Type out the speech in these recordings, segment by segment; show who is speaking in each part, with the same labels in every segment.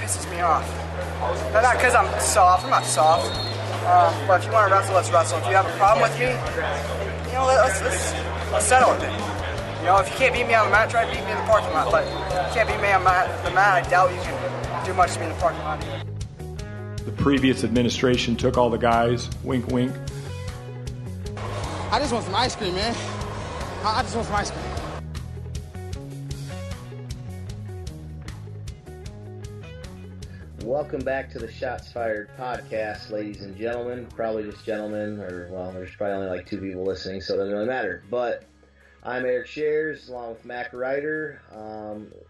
Speaker 1: pisses me off. Not because I'm soft. I'm not soft. But if you want to wrestle, let's wrestle. If you have a problem with me, let's settle it. If you can't beat me on the mat, try to beat me in the parking lot. But if you can't beat me on the mat, I doubt you can do much to me in the parking lot either.
Speaker 2: The previous administration took all the guys, wink, wink.
Speaker 3: I just want some ice cream, man. I just want some ice cream.
Speaker 4: Welcome back to the Shots Fired podcast, ladies and gentlemen. Probably just gentlemen, there's probably only like 2 people listening, so it doesn't really matter. But I'm Eric Schares, along with Mack, Reiter.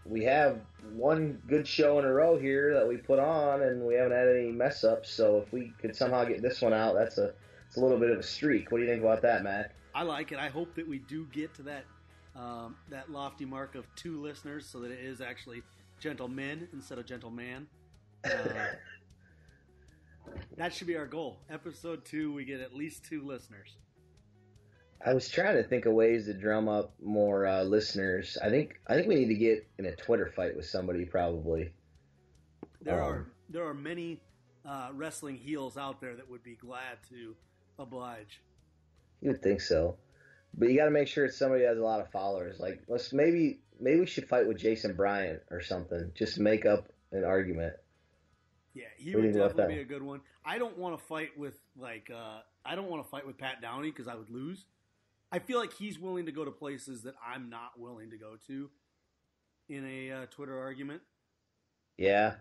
Speaker 4: We have one good show in a row here that we put on, and we haven't had any mess-ups, so if we could somehow get this one out, it's a little bit of a streak. What do you think about that, Matt?
Speaker 5: I like it. I hope that we do get to that lofty mark of 2 listeners, so that it is actually gentlemen instead of gentleman. That should be our goal. Episode 2, we get at least 2 listeners.
Speaker 4: I was trying to think of ways to drum up more listeners. I think we need to get in a Twitter fight with somebody, probably.
Speaker 5: There are many wrestling heels out there that would be glad to oblige.
Speaker 4: You would think so, but you got to make sure it's somebody that has a lot of followers. Like, maybe we should fight with Jason Bryant or something, just to make up an argument.
Speaker 5: Yeah, he would definitely be a good one. I don't want to fight with Pat Downey because I would lose. I feel like he's willing to go to places that I'm not willing to go to in a Twitter argument.
Speaker 4: Yeah.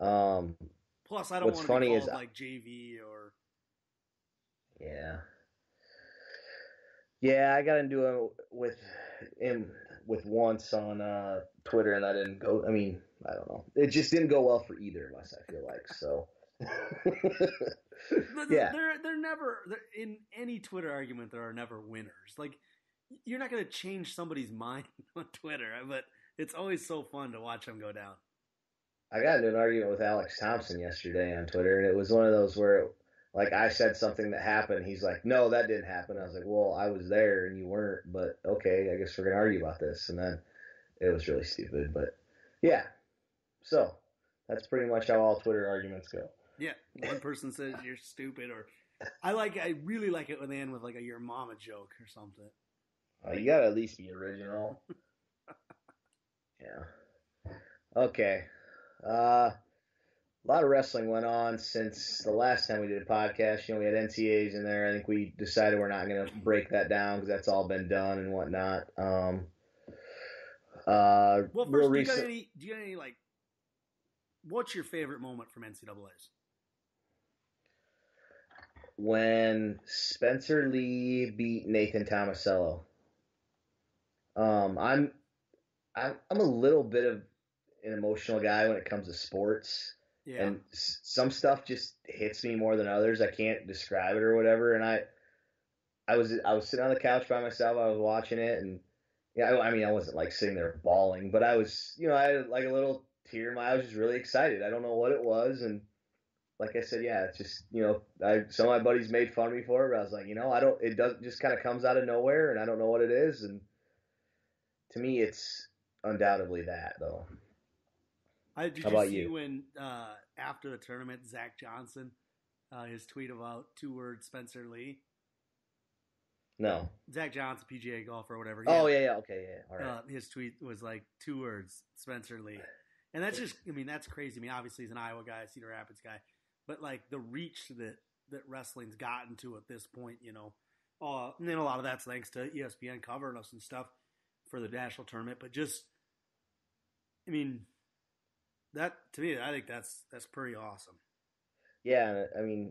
Speaker 5: Plus, I don't want to be called like JV or. Yeah.
Speaker 4: Yeah, I got into it with once on Twitter, and I didn't go. I mean, I don't know. It just didn't go well for either of us, I feel like. So.
Speaker 5: Yeah. They're never in any Twitter argument. There are never winners. Like, you're not going to change somebody's mind on Twitter, but it's always so fun to watch them go down.
Speaker 4: I got into an argument with Alex Thompson yesterday on Twitter, and it was one of those where, like, I said something that happened. He's like, "No, that didn't happen." I was like, "Well, I was there and you weren't, but okay, I guess we're gonna argue about this." And then it was really stupid, but yeah. So that's pretty much how all Twitter arguments go.
Speaker 5: Yeah, one person says you're stupid, or I really like it when they end with like a "your mama" joke or something.
Speaker 4: You gotta at least be original. Yeah. Okay. A lot of wrestling went on since the last time we did a podcast. We had NCAAs in there. I think we decided we're not going to break that down because that's all been done and whatnot.
Speaker 5: Well, first, do you got any like, what's your favorite moment from NCAAs?
Speaker 4: When Spencer Lee beat Nathan Tomasello. I'm a little bit of an emotional guy when it comes to sports. Yeah. And some stuff just hits me more than others. I can't describe it or whatever. And I was sitting on the couch by myself. I was watching it, and I wasn't like sitting there bawling, but I was, I had like a little tear in my eye. I was just really excited. I don't know what it was, and like I said, yeah, it's just, some of my buddies made fun of me for it, but I was like, it doesn't, just kind of comes out of nowhere, and I don't know what it is, and to me, it's undoubtedly that though.
Speaker 5: Did you see when after the tournament, Zach Johnson, his tweet about 2 words Spencer Lee?
Speaker 4: No.
Speaker 5: Zach Johnson, PGA golfer or whatever.
Speaker 4: Yeah, okay, yeah, all right.
Speaker 5: His tweet was like 2 words Spencer Lee, and that's just, that's crazy. Obviously he's an Iowa guy, Cedar Rapids guy, but like the reach that wrestling's gotten to at this point, and then a lot of that's thanks to ESPN covering us and stuff for the national tournament, but just, that, to me, I think that's pretty awesome.
Speaker 4: Yeah,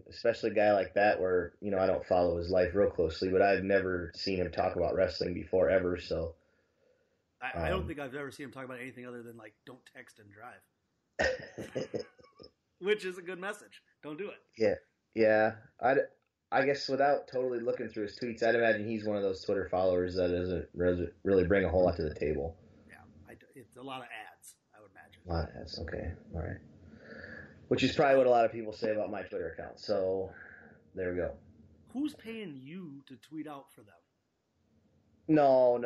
Speaker 4: especially a guy like that where, I don't follow his life real closely, but I've never seen him talk about wrestling before ever, so.
Speaker 5: I don't think I've ever seen him talk about anything other than, like, don't text and drive. Which is a good message. Don't do it.
Speaker 4: Yeah. I guess without totally looking through his tweets, I'd imagine he's one of those Twitter followers that doesn't really bring a whole lot to the table.
Speaker 5: Yeah, it's a lot of ads, I would imagine.
Speaker 4: A lot of ads, okay. All right. Which is probably what a lot of people say about my Twitter account. So, there we go.
Speaker 5: Who's paying you to tweet out for them?
Speaker 4: No.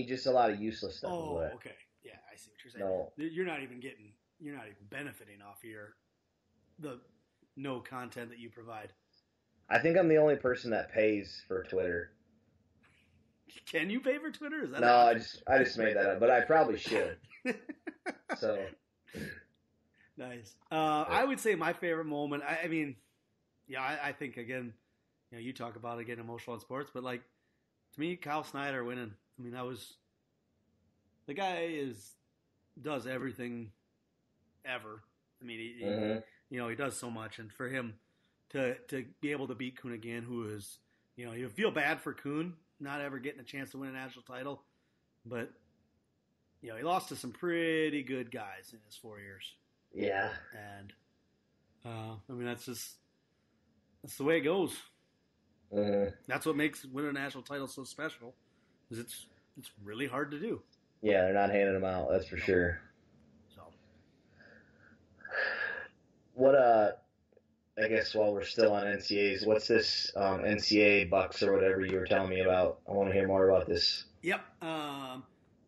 Speaker 4: Just a lot of useless stuff.
Speaker 5: Oh, okay. Yeah, I see what you're saying.
Speaker 4: No.
Speaker 5: You're not even getting you're not even benefiting off the no content that you provide.
Speaker 4: I think I'm the only person that pays for Twitter.
Speaker 5: Can you pay for Twitter? Is that
Speaker 4: no? I just made that up, but I probably should. So
Speaker 5: nice. I would say my favorite moment. I mean, yeah, I think again, you talk about again emotional in sports, but like to me, Kyle Snyder winning. I mean, the guy does everything ever. I mean, he does so much, and for him to be able to beat Kuhn again, who is, you feel bad for Kuhn not ever getting a chance to win a national title, but he lost to some pretty good guys in his 4 years.
Speaker 4: Yeah,
Speaker 5: and I mean that's the way it goes. That's what makes winning a national title so special, is it's really hard to do.
Speaker 4: Yeah, they're not handing them out. That's for sure.
Speaker 5: So,
Speaker 4: what I guess while we're still on NCAAs, what's this NCAA Bucks or whatever you were telling me about? I want to hear more about this.
Speaker 5: Yep. A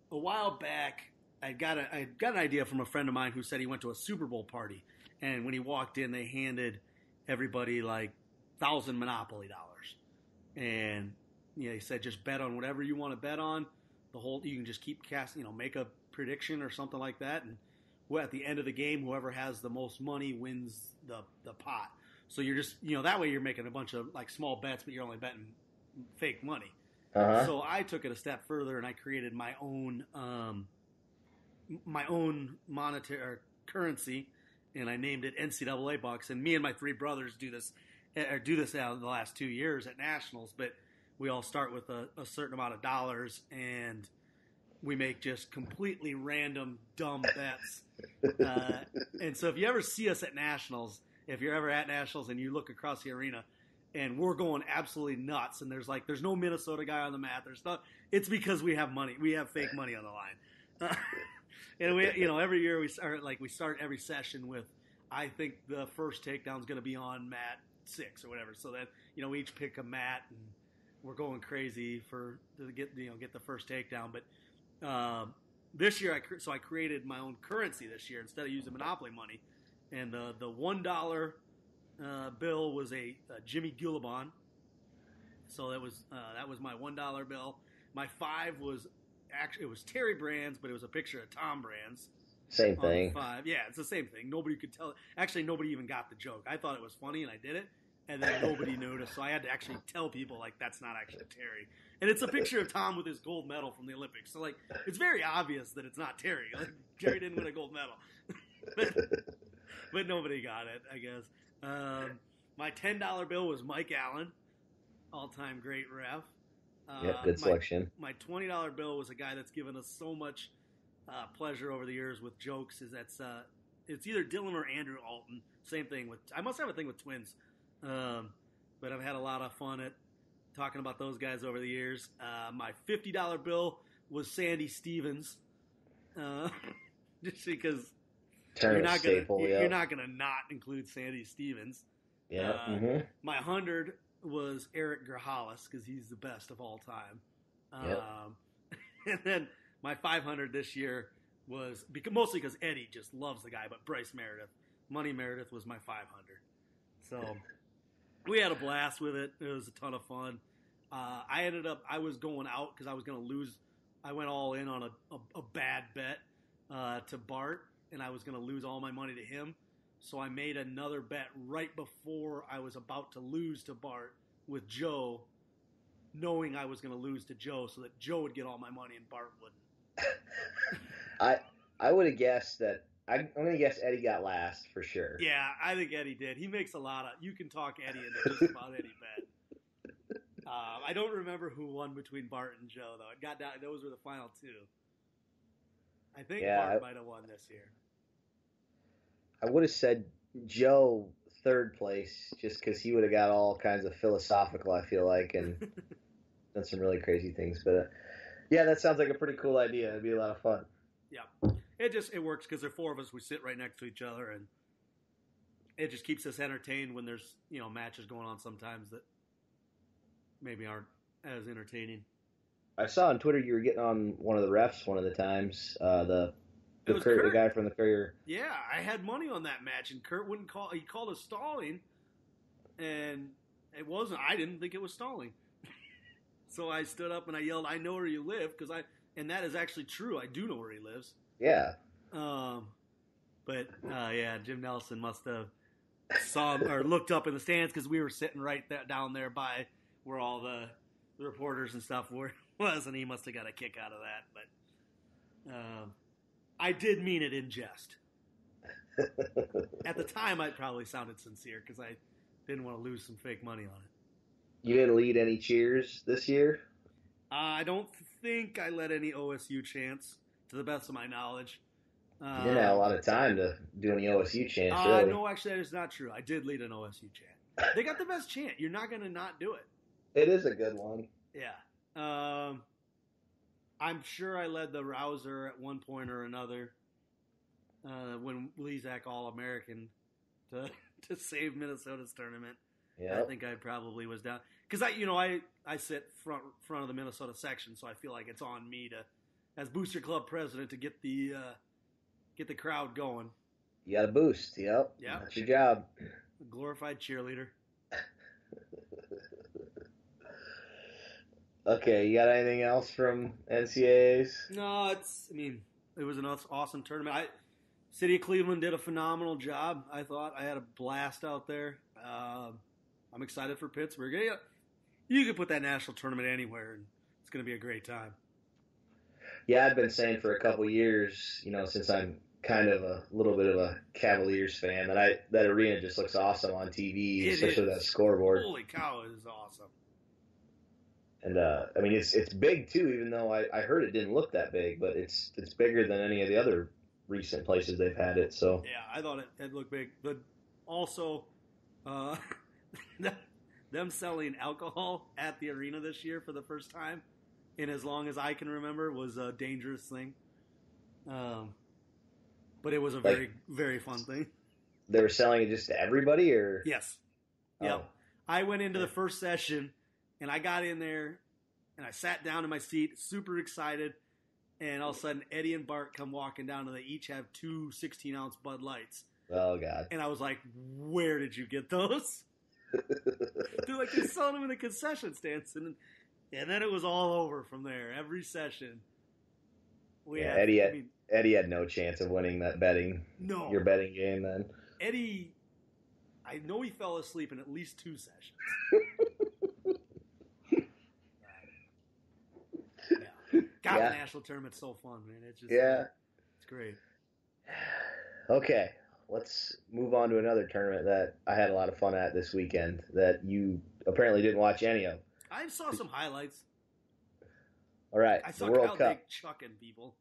Speaker 5: while back, I got an idea from a friend of mine who said he went to a Super Bowl party, and when he walked in, they handed everybody like 1,000 Monopoly dollars, and he said just bet on whatever you want to bet on. You can just keep casting, make a prediction or something like that, and at the end of the game, whoever has the most money wins the pot. So you're just, that way you're making a bunch of like small bets, but you're only betting fake money.
Speaker 4: Uh-huh.
Speaker 5: So I took it a step further and I created my own monetary currency, and I named it NCAA Bucks. And me and my three brothers do this out of the last 2 years at nationals, but we all start with a certain amount of dollars, and we make just completely random, dumb bets. And so if you ever see us at nationals, if you're ever at nationals and you look across the arena and we're going absolutely nuts, and there's no Minnesota guy on the mat, it's because we have money. We have fake money on the line. And we, every year we start every session with, I think the first takedown is going to be on mat 6 or whatever. So that, we each pick a mat, and we're going crazy to get the first takedown. But this year, I created my own currency this year instead of using Monopoly money, and the $1 bill was a Jimmy Gillibon. So that was my $1 bill. My 5 was it was Terry Brands, but it was a picture of Tom Brands.
Speaker 4: Same thing.
Speaker 5: 5, yeah, it's the same thing. Nobody could tell. Actually, nobody even got the joke. I thought it was funny, and I did it, and then nobody noticed. So I had to actually tell people that's not actually Terry. And it's a picture of Tom with his gold medal from the Olympics. So it's very obvious that it's not Terry. Terry didn't win a gold medal, but nobody got it, I guess. My $10 bill was Mike Allen, all-time great ref.
Speaker 4: Good selection.
Speaker 5: My $20 bill was a guy that's given us so much pleasure over the years with jokes. It's either Dylan or Andrew Alton. Same thing I must have a thing with twins, but I've had a lot of fun at talking about those guys over the years. My $50 bill was Sandy Stevens, just because you're not gonna not include Sandy Stevens.
Speaker 4: Yeah.
Speaker 5: My 100 was Eric Grahalis, because he's the best of all time. And then my 500 this year was mostly because Eddie just loves the guy, but Bryce Meredith, Money Meredith, was my 500. So we had a blast with it. It was a ton of fun. I was going out because I was going to lose. I went all in on a bad bet to Bart, and I was going to lose all my money to him. So I made another bet right before I was about to lose to Bart with Joe, knowing I was going to lose to Joe, so that Joe would get all my money and Bart wouldn't.
Speaker 4: I would have guessed that. I'm going to guess Eddie got last for sure.
Speaker 5: Yeah, I think Eddie did. He makes a lot of. You can talk Eddie into just about any bet. I don't remember who won between Bart and Joe though. It got down. Those were the final 2. I think Bart might have won this year.
Speaker 4: I would have said Joe third place, just because he would have got all kinds of philosophical, I feel like, and done some really crazy things. But yeah, that sounds like a pretty cool idea. It'd be a lot of fun.
Speaker 5: Yeah, it works because there are 4 of us. We sit right next to each other, and it just keeps us entertained when there's matches going on sometimes that maybe aren't as entertaining.
Speaker 4: I saw on Twitter you were getting on one of the refs one of the times. The The guy from the Courier.
Speaker 5: Yeah, I had money on that match, and Kurt wouldn't call. He called a stalling, and it wasn't. I didn't think it was stalling. So I stood up and I yelled, "I know where you live," and that is actually true. I do know where he lives.
Speaker 4: Yeah.
Speaker 5: But Jim Nelson must have saw or looked up in the stands because we were sitting right down there by where all the reporters and stuff was, and he must have got a kick out of that. But I did mean it in jest. At the time, I probably sounded sincere because I didn't want to lose some fake money on it.
Speaker 4: You didn't lead any cheers this year?
Speaker 5: I don't think I led any OSU chants, to the best of my knowledge.
Speaker 4: You didn't have a lot of time to do any OSU chants, really.
Speaker 5: No, actually, that is not true. I did lead an OSU chant. They got the best chant. You're not going to not do it.
Speaker 4: It is a good one.
Speaker 5: Yeah. I'm sure I led the Rouser at one point or another when Lezak All-American to save Minnesota's tournament.
Speaker 4: Yeah,
Speaker 5: I think I probably was down because I sit front of the Minnesota section, so I feel like it's on me to, as Booster Club president, to get the crowd going.
Speaker 4: You got to boost. Yep. That's your job.
Speaker 5: A glorified cheerleader.
Speaker 4: Okay, you got anything else from NCAAs?
Speaker 5: No, it was an awesome tournament. City of Cleveland did a phenomenal job. I thought I had a blast out there. I'm excited for Pittsburgh. You could put that national tournament anywhere, and it's going to be a great time.
Speaker 4: Yeah, I've been saying for a couple of years, since I'm kind of a little bit of a Cavaliers fan, that arena just looks awesome on TV, especially that scoreboard.
Speaker 5: Holy cow, it is awesome.
Speaker 4: And it's big too, even though I heard it didn't look that big, but it's bigger than any of the other recent places they've had it. So
Speaker 5: yeah, I thought it looked big, but also them selling alcohol at the arena this year for the first time in as long as I can remember was a dangerous thing. But it was a very, very fun thing.
Speaker 4: They were selling it just to everybody, or
Speaker 5: yes, yeah. I went into the first session. And I got in there, and I sat down in my seat, super excited, and all of a sudden, Eddie and Bart come walking down, and they each have 2 16-ounce Bud Lights.
Speaker 4: Oh, God.
Speaker 5: And I was like, where did you get those? They're selling them in the concession stands. And then it was all over from there, every session.
Speaker 4: Eddie had no chance of winning that your betting game then.
Speaker 5: Eddie, I know he fell asleep in at least 2 sessions. The national tournament's so fun, man. It's just it's great.
Speaker 4: Okay, let's move on to another tournament that I had a lot of fun at this weekend that you apparently didn't watch any of.
Speaker 5: I saw some highlights.
Speaker 4: All right,
Speaker 5: I saw
Speaker 4: the World
Speaker 5: Kyle
Speaker 4: Cup.
Speaker 5: Dick chucking people.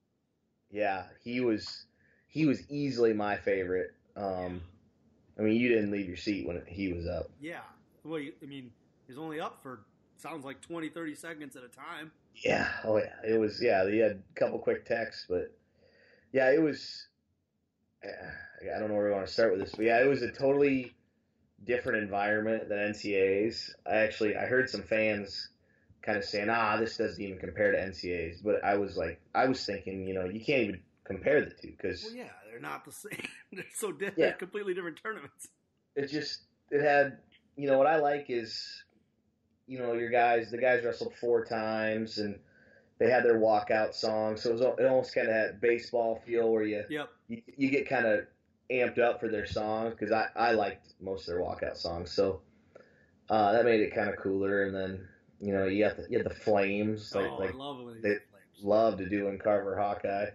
Speaker 4: Yeah, he was easily my favorite. You didn't leave your seat when he was up.
Speaker 5: Yeah, well, he was only up for sounds like 20, 30 seconds at a time.
Speaker 4: Yeah. Oh, yeah. It was, he had a couple quick texts, but yeah, it was, I don't know where we want to start with this, but yeah, it was a totally different environment than NCAAs. I heard some fans kind of saying, this doesn't even compare to NCAAs, but I was thinking, you can't even compare the two because.
Speaker 5: Well, yeah, they're not the same. They're so different, they're completely different tournaments.
Speaker 4: It had, what I like is, the guys wrestled 4 times, and they had their walkout song, so it almost kind of had baseball feel where you get kind of amped up for their songs, because I liked most of their walkout songs, so that made it kind of cooler. And then you had the Flames,
Speaker 5: I love when
Speaker 4: they love to do in Carver Hawkeye.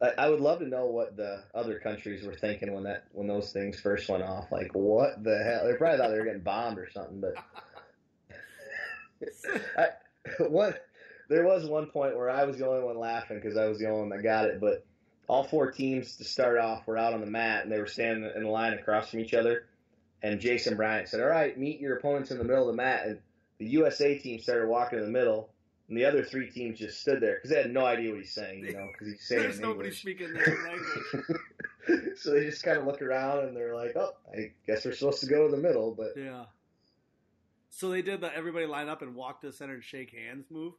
Speaker 4: I would love to know what the other countries were thinking when those things first went off. Like, what the hell? They probably thought they were getting bombed or something, but. There was one point where I was the only one laughing because I was the only one that got it, but all 4 teams to start off were out on the mat, and they were standing in a line across from each other, and Jason Bryant said, all right, meet your opponents in the middle of the mat, and the USA team started walking in the middle, and the other 3 teams just stood there because they had no idea what he's saying, because he's saying
Speaker 5: There's nobody speaking their language.
Speaker 4: So they just kind of look around, and they're like, oh, I guess we're supposed to go to the middle, but...
Speaker 5: Yeah. So they did the everybody line up and walk to the center and shake hands move?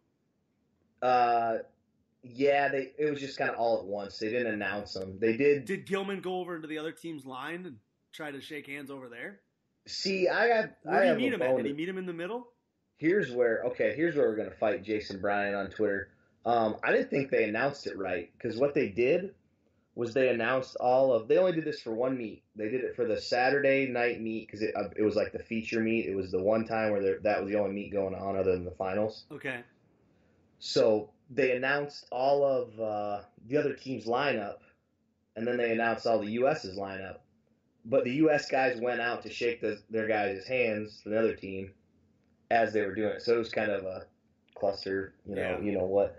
Speaker 4: Yeah, it was just kind of all at once. They didn't announce them. They did.
Speaker 5: Did Gilman go over into the other team's line and try to shake hands over there?
Speaker 4: See, Where
Speaker 5: did he meet him at? Did he meet him in the middle?
Speaker 4: Here's where we're going to fight Jason Bryant on Twitter. I didn't think they announced it right, because what they did was they announced they only did this for one meet. They did it for the Saturday night meet because it was like the feature meet. It was the one time where that was the only meet going on other than the finals.
Speaker 5: Okay.
Speaker 4: So they announced all of the other team's lineup, and then they announced all the U.S.'s lineup. But the U.S. guys went out to shake their guys' hands for the other team as they were doing it. So it was kind of a cluster, you know what.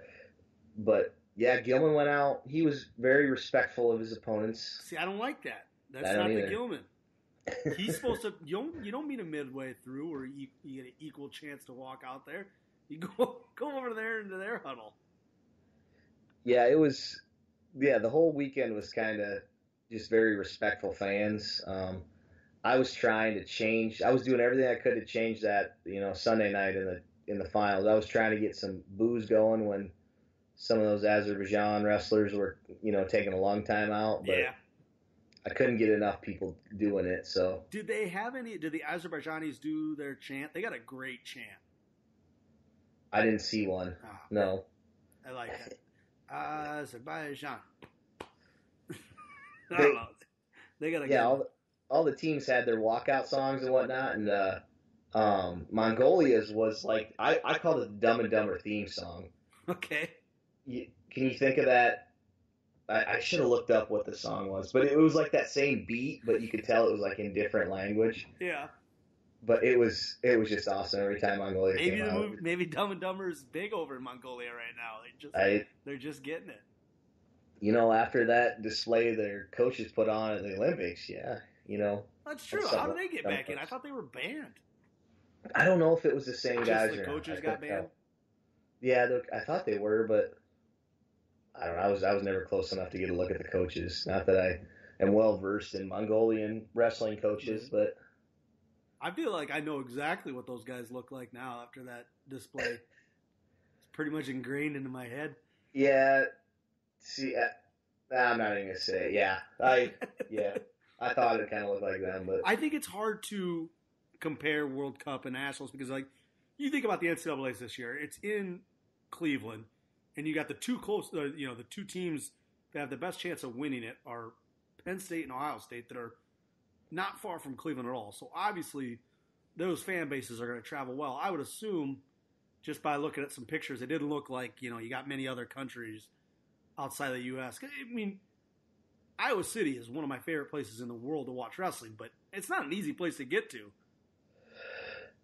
Speaker 4: But, yeah, Gilman went out. He was very respectful of his opponents.
Speaker 5: See, I don't like that. That's not the Gilman. He's supposed to – you don't meet him midway through or you get an equal chance to walk out there. You go over there into their huddle.
Speaker 4: Yeah, it was – the whole weekend was kind of just very respectful fans. I was trying to change – I was doing everything I could to change that, Sunday night in the finals. I was trying to get some booze going when some of those Azerbaijan wrestlers were, taking a long time out. But
Speaker 5: yeah.
Speaker 4: I couldn't get enough people doing it, so.
Speaker 5: Did the Azerbaijanis do their chant? They got a great chant.
Speaker 4: I didn't see one. No.
Speaker 5: I like that. Azerbaijan. I don't know. They got a good
Speaker 4: all the teams had their walkout songs and whatnot, and Mongolia's was like, I called it the Dumb and Dumber theme song.
Speaker 5: Okay.
Speaker 4: Can you think of that? I should have looked up what the song was, but it was like that same beat, but you could tell it was like in different language.
Speaker 5: Yeah.
Speaker 4: But it was just awesome every time Mongolia came out.
Speaker 5: Maybe Dumb and Dumber is big over in Mongolia right now. They're just getting it.
Speaker 4: After that display their coaches put on at the Olympics,
Speaker 5: That's true. How did they get back in? I thought they were banned.
Speaker 4: I don't know if it was the same guys.
Speaker 5: The coaches got banned?
Speaker 4: Yeah, I thought they were, but I don't know. I was never close enough to get a look at the coaches. Not that I am well versed in Mongolian wrestling coaches, but
Speaker 5: I feel like I know exactly what those guys look like now after that display. It's pretty much ingrained into my head.
Speaker 4: Yeah. See, I'm not even gonna say it. Yeah. I thought it kind of looked like them, but
Speaker 5: I think it's hard to compare World Cup and Nationals because, like, you think about the NCAAs this year. It's in Cleveland. And you got the two the two teams that have the best chance of winning it are Penn State and Ohio State that are not far from Cleveland at all. So obviously those fan bases are going to travel well. I would assume just by looking at some pictures, it didn't look like, you got many other countries outside of the U.S. I mean, Iowa City is one of my favorite places in the world to watch wrestling, but it's not an easy place to get to.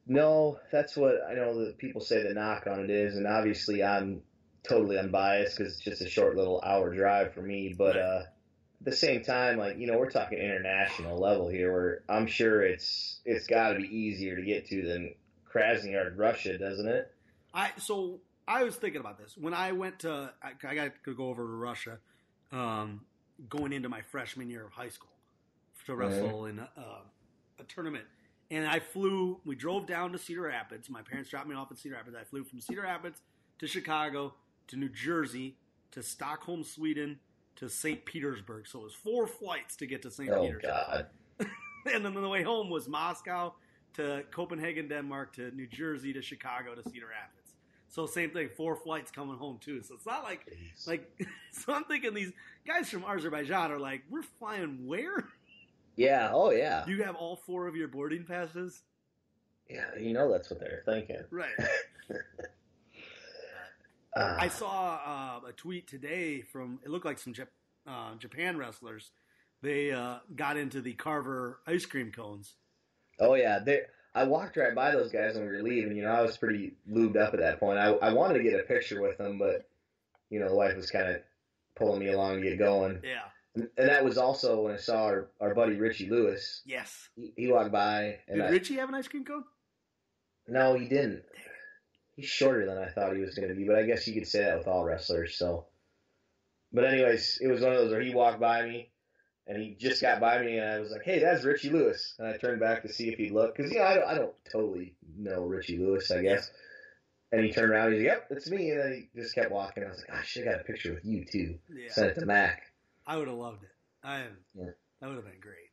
Speaker 4: No, that's what I know that people say the knock on it is, and obviously I'm totally unbiased because it's just a short little hour drive for me. But at the same time, like, we're talking international level here where I'm sure it's got to be easier to get to than Krasnodar, Russia, doesn't it?
Speaker 5: So I was thinking about this. When I went to – I got to go over to Russia going into my freshman year of high school to wrestle in a tournament. And we drove down to Cedar Rapids. My parents dropped me off in Cedar Rapids. I flew from Cedar Rapids to Chicago to New Jersey, to Stockholm, Sweden, to St. Petersburg. So it was 4 flights to get to St. Petersburg.
Speaker 4: Oh, God.
Speaker 5: And then on the way home was Moscow to Copenhagen, Denmark, to New Jersey, to Chicago, to Cedar Rapids. So same thing, 4 flights coming home too. So it's not like so I'm thinking these guys from Azerbaijan are like, we're flying where?
Speaker 4: Yeah, oh yeah.
Speaker 5: Do you have all 4 of your boarding passes?
Speaker 4: Yeah, that's what they're thinking.
Speaker 5: Right. I saw a tweet today from, it looked like some Japan wrestlers. They got into the Carver ice cream cones.
Speaker 4: Oh, yeah. I walked right by those guys when we were leaving. I was pretty lubed up at that point. I wanted to get a picture with them, but, the wife was kind of pulling me along to get going.
Speaker 5: Yeah.
Speaker 4: And that was also when I saw our buddy Richie Lewis.
Speaker 5: Yes.
Speaker 4: He walked by. And
Speaker 5: Did Richie have an ice cream cone?
Speaker 4: No, he didn't. He's shorter than I thought he was going to be, but I guess you could say that with all wrestlers. So, but anyways, it was one of those where he walked by me, and he just got by me, and I was like, "Hey, that's Richie Lewis." And I turned back to see if he'd look, because I don't totally know Richie Lewis, I guess. And he turned around. He's like, "Yep, that's me." And then he just kept walking. I was like, "I should have got a picture with you too."
Speaker 5: Yeah.
Speaker 4: Sent it to Mack.
Speaker 5: I would have loved it. That would have been great.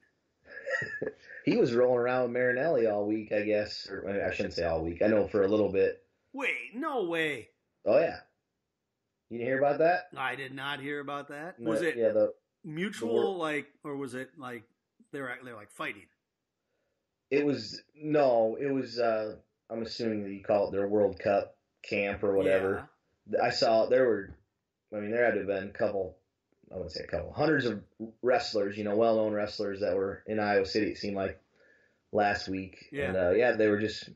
Speaker 4: He was rolling around with Marinelli all week, I guess. Or I shouldn't say all week. I know for a little bit.
Speaker 5: Wait, no way.
Speaker 4: Oh, yeah. You didn't hear about that?
Speaker 5: I did not hear about that. Was it mutual, or was it like they're like fighting?
Speaker 4: It was, I'm assuming that you call it their World Cup camp or whatever. Yeah. I saw there had to have been hundreds of wrestlers, well-known wrestlers that were in Iowa City, it seemed like, last week. Yeah. And, they were just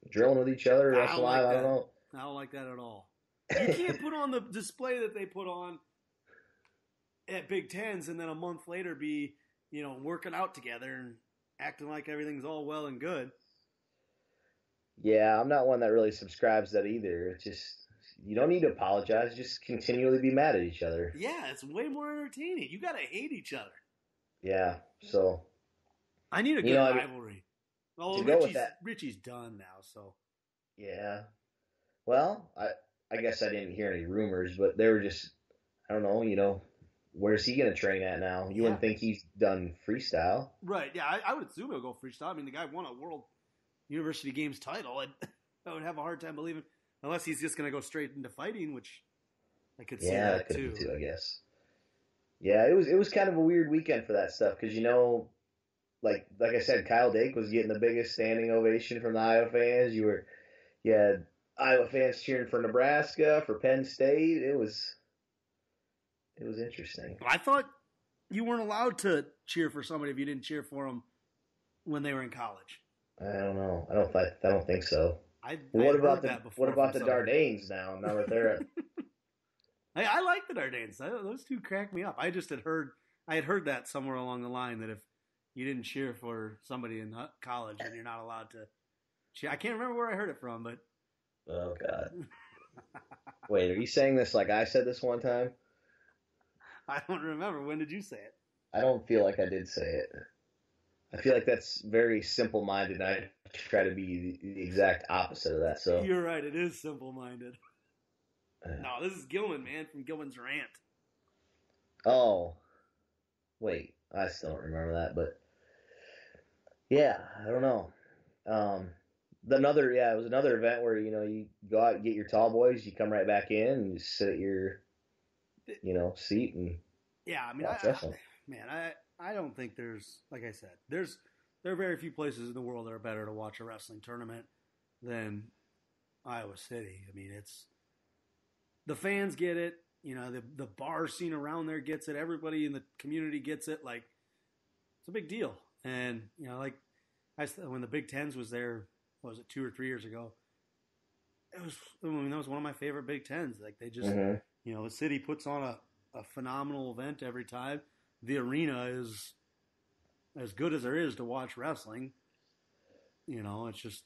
Speaker 4: drilling with each other, wrestling live. I don't know.
Speaker 5: I don't like that at all. You can't put on the display that they put on at Big Tens and then a month later be, working out together and acting like everything's all well and good.
Speaker 4: Yeah, I'm not one that really subscribes to that either. It's just, you don't need to apologize. Just continually be mad at each other.
Speaker 5: Yeah, it's way more entertaining. You got to hate each other.
Speaker 4: Yeah, so.
Speaker 5: I need a good rivalry. Well, Richie's done now, so.
Speaker 4: Yeah. Well, I guess I didn't hear any rumors, but they were just, I don't know, where's he going to train at now? You wouldn't think he's done freestyle.
Speaker 5: Right, yeah, I would assume he'll go freestyle. I mean, the guy won a World University Games title. I would have a hard time believing, unless he's just going to go straight into fighting, which I could see that too. Yeah,
Speaker 4: could be too, I guess. Yeah, it was kind of a weird weekend for that stuff, because, like I said, Kyle Dake was getting the biggest standing ovation from the Iowa fans. You had Iowa fans cheering for Nebraska, for Penn State. It was interesting.
Speaker 5: I thought you weren't allowed to cheer for somebody if you didn't cheer for them when they were in college.
Speaker 4: I don't know. I don't think so.
Speaker 5: What about the
Speaker 4: Dardanes now? Now that they're
Speaker 5: I like the Dardanes. Those two crack me up. I had heard that somewhere along the line that if you didn't cheer for somebody in college, then you're not allowed to cheer. I can't remember where I heard it from, but
Speaker 4: oh God. Wait, are you saying this like I said this one time?
Speaker 5: I don't remember. When did you say it?
Speaker 4: I don't feel like I did say it. I feel like that's very simple-minded, and I try to be the exact opposite of that. So
Speaker 5: you're right. It is simple-minded. No, this is Gilman, man, from Gilman's Rant.
Speaker 4: Oh. Wait, I still don't remember that, but yeah, I don't know. It was another event where, you go out and get your tall boys, you come right back in and you sit at your, seat and
Speaker 5: yeah, I mean, I don't think there's, like I said, there are very few places in the world that are better to watch a wrestling tournament than Iowa City. I mean, the fans get it, the bar scene around there gets it, everybody in the community gets it. Like, it's a big deal. And, when the Big Tens was there, what was it, 2 or 3 years ago? That was one of my favorite Big Tens. Like, they just, the city puts on a phenomenal event every time. The arena is as good as there is to watch wrestling. It's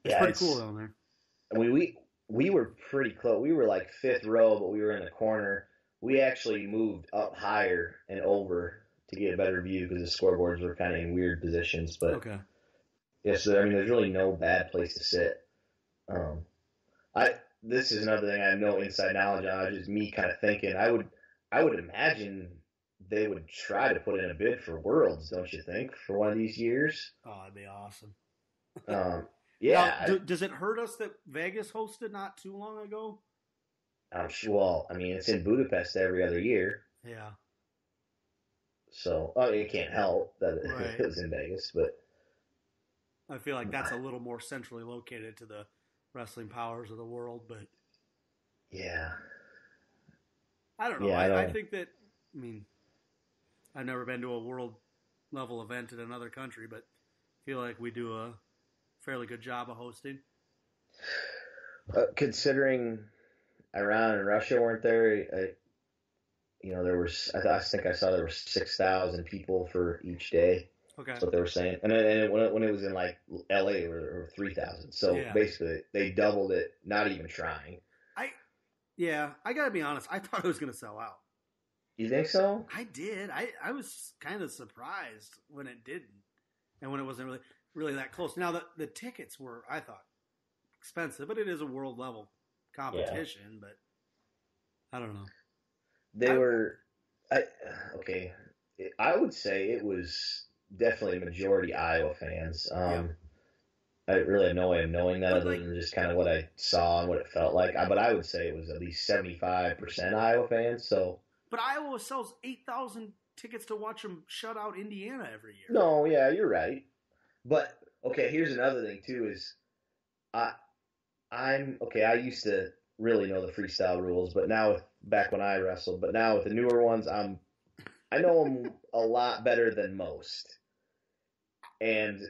Speaker 5: pretty cool down there.
Speaker 4: I mean, we were pretty close. We were like fifth row, but we were in the corner. We actually moved up higher and over to get a better view because the scoreboards were kind of in weird positions. But
Speaker 5: okay.
Speaker 4: Yeah, so there's really no bad place to sit. This is another thing I have no inside knowledge on. Just me kind of thinking. I would imagine they would try to put in a bid for Worlds, don't you think, for one of these years?
Speaker 5: Oh, that'd be awesome.
Speaker 4: Yeah.
Speaker 5: Now, does it hurt us that Vegas hosted not too long ago?
Speaker 4: I'm sure. Well, I mean, it's in Budapest every other year.
Speaker 5: Yeah.
Speaker 4: So it can't help that it was in Vegas, but
Speaker 5: I feel like that's a little more centrally located to the wrestling powers of the world, but
Speaker 4: yeah,
Speaker 5: I don't know.
Speaker 4: Yeah,
Speaker 5: I think that, I mean, I've never been to a world level event in another country, but I feel like we do a fairly good job of hosting.
Speaker 4: Considering Iran and Russia weren't there, there was, I think I saw there were 6,000 people for each day.
Speaker 5: Okay.
Speaker 4: That's what they were saying. And then when it was in like LA or 3,000. So basically they doubled it, not even trying.
Speaker 5: I gotta be honest, I thought it was gonna sell out.
Speaker 4: You think so?
Speaker 5: I did. I was kind of surprised when it didn't, and when it wasn't really that close. Now the tickets were, I thought, expensive, but it is a world level competition. But I don't know.
Speaker 4: I would say it was definitely majority Iowa fans. I really have no way of knowing that other than just kind of what I saw and what it felt like. But I would say it was at least 75% Iowa fans. So,
Speaker 5: but Iowa sells 8,000 tickets to watch them shut out Indiana every year.
Speaker 4: No, yeah, you're right. But okay, here's another thing too: is I used to really know the freestyle rules, but now back when I wrestled, but now with the newer ones, I know them a lot better than most. And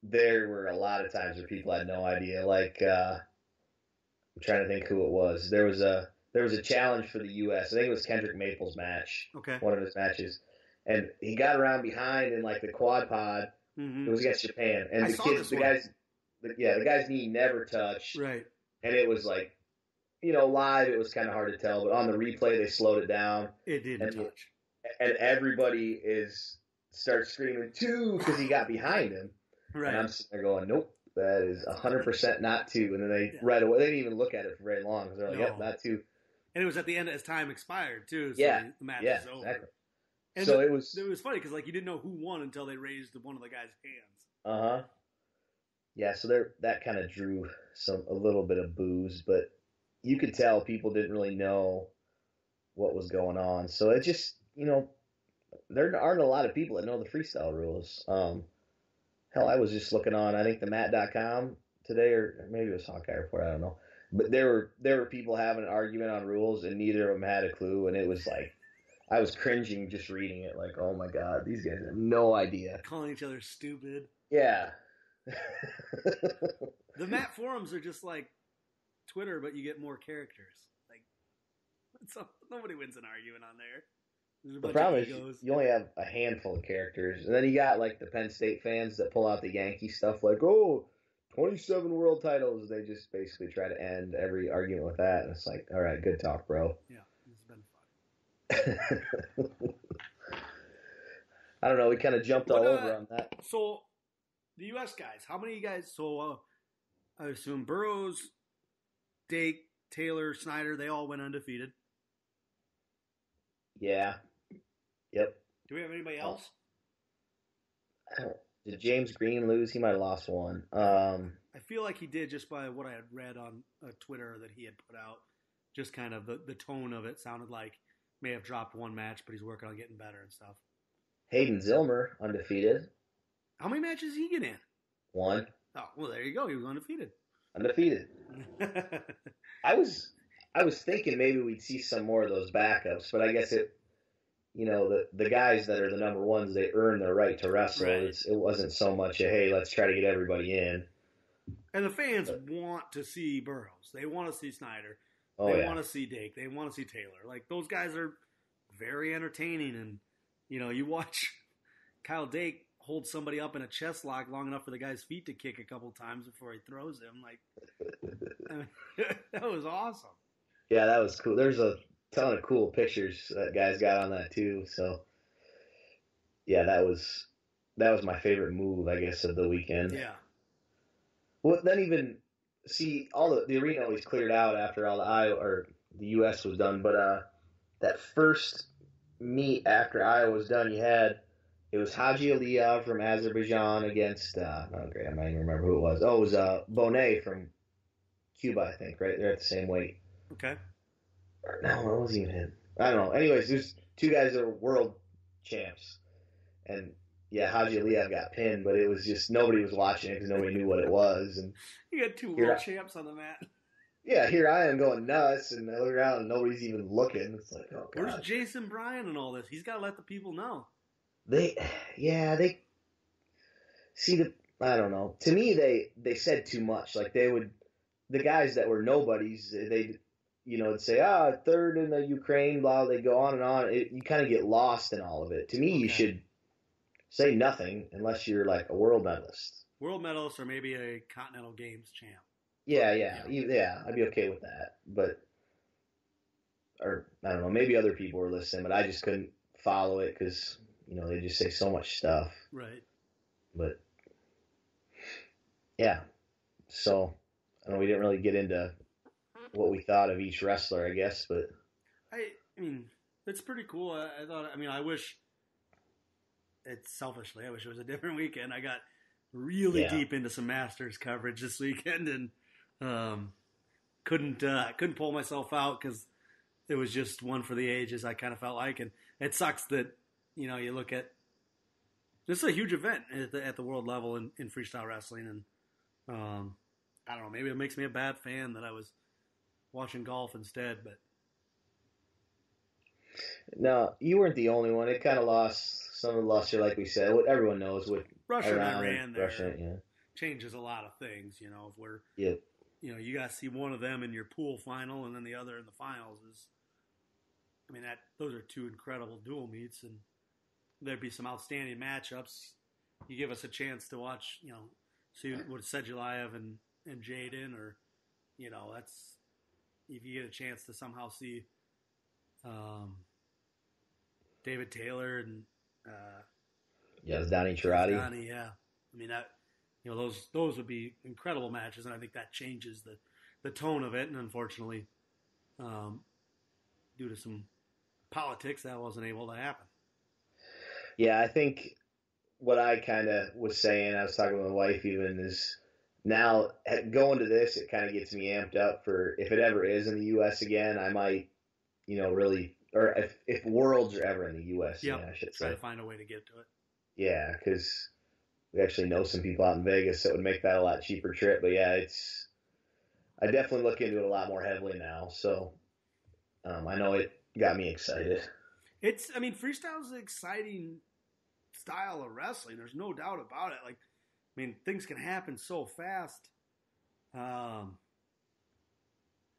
Speaker 4: there were a lot of times where people had no idea. Like I'm trying to think who it was. There was a challenge for the U.S. I think it was Kendrick Maple's match.
Speaker 5: Okay.
Speaker 4: One of his matches, and he got around behind in like the quad pod.
Speaker 5: Mm-hmm.
Speaker 4: It was against Japan, and the guy's knee never touched.
Speaker 5: Right.
Speaker 4: And it was like, live it was kind of hard to tell, but on the replay they slowed it down.
Speaker 5: It didn't touch.
Speaker 4: And everybody starts screaming 2 because he got behind him.
Speaker 5: Right.
Speaker 4: And I'm sitting there going, nope, that is 100% not 2. And then they right away, they didn't even look at it for very long because they're like, yep, not 2.
Speaker 5: And it was at the end as time expired too. So
Speaker 4: the
Speaker 5: match was over.
Speaker 4: Exactly.
Speaker 5: And
Speaker 4: so
Speaker 5: it was funny because you didn't know who won until they raised one of the guy's hands.
Speaker 4: Yeah, so that kind of drew a little bit of booze, but you could tell people didn't really know what was going on. So it just, there aren't a lot of people that know the freestyle rules. Hell, I was just looking on, I think the Matt.com today, or maybe it was Hawkeye Report, I don't know. But there were people having an argument on rules, and neither of them had a clue, and it was like, I was cringing just reading it, like, oh my God, these guys have no idea.
Speaker 5: Calling each other stupid.
Speaker 4: Yeah.
Speaker 5: The Matt forums are just like Twitter, but you get more characters. Like, nobody wins an argument on there.
Speaker 4: The problem is you only have a handful of characters, and then you got like the Penn State fans that pull out the Yankee stuff, like 27 world titles. They just basically try to end every argument with that, and it's like, all right, good talk, bro.
Speaker 5: Yeah, it's been fun.
Speaker 4: I don't know. We kind of jumped all over on that.
Speaker 5: So the U.S. guys, how many guys? So I assume Burroughs, Dake, Taylor, Snyder, they all went undefeated.
Speaker 4: Yeah. Yep.
Speaker 5: Do we have anybody else?
Speaker 4: Did James Green lose? He might have lost one.
Speaker 5: I feel like he did just by what I had read on Twitter that he had put out. Just kind of the tone of it sounded like may have dropped one match, but he's working on getting better and stuff.
Speaker 4: Hayden Zillmer, undefeated.
Speaker 5: How many matches did he get in?
Speaker 4: 1.
Speaker 5: Oh, well, there you go. He was undefeated.
Speaker 4: Undefeated. I was thinking maybe we'd see some more of those backups, but I guess the guys that are the number ones, they earn their right to wrestle. Right. It wasn't so much hey, let's try to get everybody in.
Speaker 5: And the fans want to see Burroughs. They want to see Snyder. They want to see Dake. They want to see Taylor. Like, those guys are very entertaining. And, you watch Kyle Dake hold somebody up in a chest lock long enough for the guy's feet to kick a couple times before he throws him. Like, that was awesome.
Speaker 4: Yeah, that was cool. There's a ton of cool pictures that guys got on that too. So, yeah, that was my favorite move, I guess, of the weekend.
Speaker 5: Yeah.
Speaker 4: Well, then even see all the arena always cleared out after all the U.S. was done, but that first meet after Iowa was done, it was Haji Aliyev from Azerbaijan against I don't even remember who it was. Oh, it was Bonet from Cuba, I think. Right, they're at the same weight.
Speaker 5: Okay.
Speaker 4: No, it wasn't even him. I don't know. Anyways, there's 2 guys that are world champs, and yeah, Haji Aliyev got pinned, but it was just nobody was watching it because nobody knew what it was. And
Speaker 5: you got 2 world champs on the mat.
Speaker 4: Yeah, here I am going nuts, and I look around and nobody's even looking. It's like, oh God.
Speaker 5: Where's Jason Bryant and all this? He's got to let the people know.
Speaker 4: They see I don't know. To me, they said too much. Like the guys that were nobodies, they'd say, third in the Ukraine, blah. They go on and on. You kind of get lost in all of it. To me, you should say nothing unless you're like a world medalist.
Speaker 5: World medalist or maybe a Continental Games champ.
Speaker 4: Yeah. I'd be okay with that. But, or I don't know, maybe other people were listening, but I just couldn't follow it because, they just say so much stuff.
Speaker 5: Right.
Speaker 4: But, yeah. So, I know we didn't really get into what we thought of each wrestler, I guess, but
Speaker 5: I mean, it's pretty cool. I wish selfishly, I wish it was a different weekend. I got really deep into some Masters coverage this weekend and couldn't pull myself out because it was just one for the ages. I kind of felt like, and it sucks that you look at this is a huge event at the world level in freestyle wrestling, and I don't know, maybe it makes me a bad fan that I was watching golf instead, but.
Speaker 4: No, you weren't the only one. It kind of lost some of the luster, like we said. What everyone knows with
Speaker 5: Russia and Iran
Speaker 4: there
Speaker 5: changes a lot of things. If we're you got to see one of them in your pool final and then the other in the finals those are two incredible dual meets, and there'd be some outstanding matchups. You give us a chance to watch, see what Sedulayev and Jaden, or that's if you get a chance to somehow see. David Taylor and
Speaker 4: Donnie Cherati.
Speaker 5: Yeah, those would be incredible matches, and I think that changes the tone of it. And unfortunately, due to some politics, that wasn't able to happen.
Speaker 4: Yeah, I think what I kind of was saying, I was talking with my wife even, is now going to this, it kind of gets me amped up for if it ever is in the U.S. again, I might. Really, or if Worlds are ever in the U.S., I should say.
Speaker 5: Try to find a way to get to it.
Speaker 4: Yeah, because we actually know some people out in Vegas that would make that a lot cheaper trip. But yeah, I definitely look into it a lot more heavily now. So I know it got me excited.
Speaker 5: Freestyle is an exciting style of wrestling. There's no doubt about it. Things can happen so fast.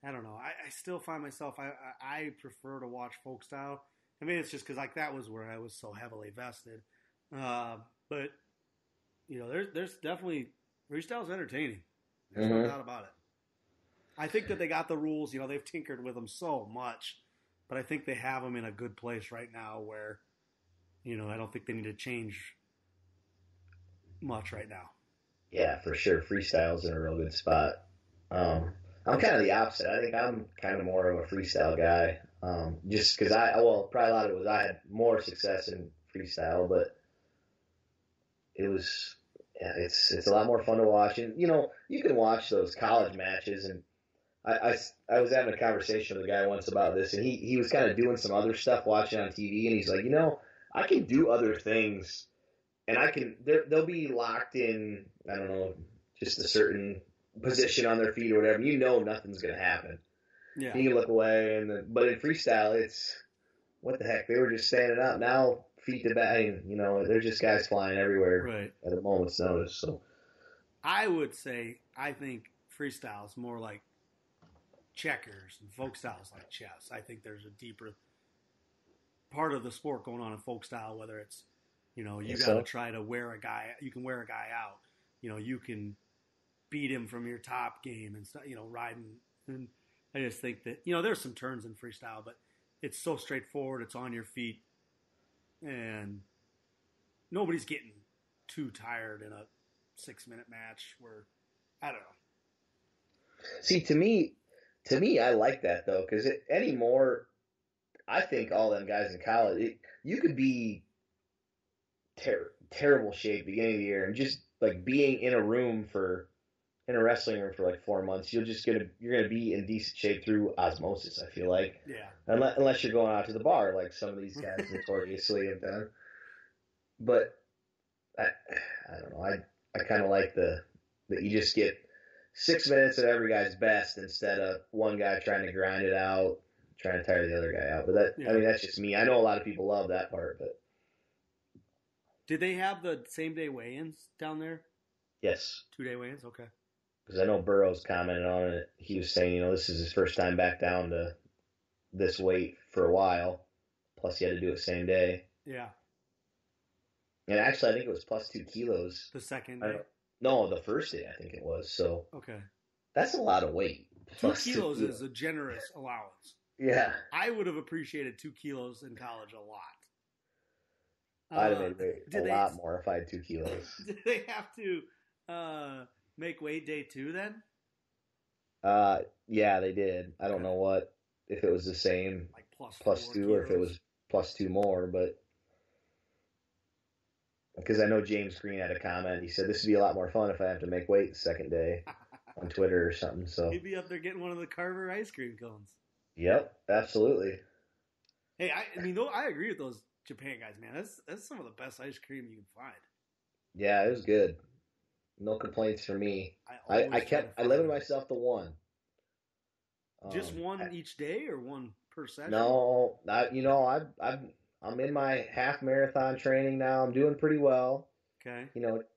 Speaker 5: I don't know. I still find myself, I prefer to watch folk style. It's just because that was where I was so heavily vested. But, there's definitely, freestyle's entertaining. There's no doubt about it. I think that they got the rules, they've tinkered with them so much, but I think they have them in a good place right now where, I don't think they need to change much right now.
Speaker 4: Yeah, for sure. Freestyle's in a real good spot. I'm kind of the opposite. I think I'm kind of more of a freestyle guy, just because probably a lot of it was I had more success in freestyle, but it was, it's a lot more fun to watch. And, you can watch those college matches, and I was having a conversation with a guy once about this, and he was kind of doing some other stuff watching on TV, and he's like, I can do other things, and they'll be locked in, I don't know, just a certain position on their feet or whatever, nothing's going to happen. Yeah. You can look away, but in freestyle, it's, what the heck, they were just standing up. Now, feet to back, they're just guys flying everywhere at a moment's notice. So,
Speaker 5: I would say, I think freestyle is more like checkers, and folk style is like chess. I think there's a deeper part of the sport going on in folk style, whether it's, you got to try to wear a guy, you can wear a guy out, you can beat him from your top game and stuff, riding. And I just think that, there's some turns in freestyle, but it's so straightforward. It's on your feet, and nobody's getting too tired in a 6-minute match where, I don't know.
Speaker 4: See, to me, I like that though. Cause anymore, I think all them guys in college, you could be terrible shape beginning of the year, and just being in a wrestling room for 4 months, you're gonna be in decent shape through osmosis. I feel like, unless you're going out to the bar like some of these guys notoriously have done. But I don't know. I kind of like that you just get 6 minutes of every guy's best instead of one guy trying to grind it out, trying to tire the other guy out. But that's just me. I know a lot of people love that part, but.
Speaker 5: Did they have the same day weigh-ins down there?
Speaker 4: Yes.
Speaker 5: 2-day weigh-ins? Okay.
Speaker 4: Because I know Burroughs commented on it. He was saying, this is his first time back down to this weight for a while. Plus, he had to do it same day.
Speaker 5: Yeah.
Speaker 4: And actually, I think it was plus 2 kilos.
Speaker 5: The second day?
Speaker 4: No, the first day, I think it was. So
Speaker 5: okay.
Speaker 4: That's a lot of weight.
Speaker 5: 2 kilos is a generous allowance.
Speaker 4: Yeah.
Speaker 5: I would have appreciated 2 kilos in college a lot.
Speaker 4: I'd have made a lot more if I had 2 kilos.
Speaker 5: Did they have to make weight day 2 then?
Speaker 4: Yeah, they did. I don't know if it was the same,
Speaker 5: like
Speaker 4: plus
Speaker 5: +4
Speaker 4: two, or if it was plus 2 more, but because I know James Green had a comment. He said this would be a lot more fun if I have to make weight the second day on Twitter or something. So
Speaker 5: he'd be up there getting one of the Carver ice cream cones.
Speaker 4: Yep, absolutely.
Speaker 5: Hey, I mean, though, I agree with those Japan guys, man. That's some of the best ice cream you can find.
Speaker 4: Yeah, it was good. No complaints from me. I limited myself to one.
Speaker 5: Just one each day, or one per session?
Speaker 4: No, I'm in my half marathon training now. I'm doing pretty well.
Speaker 5: Okay.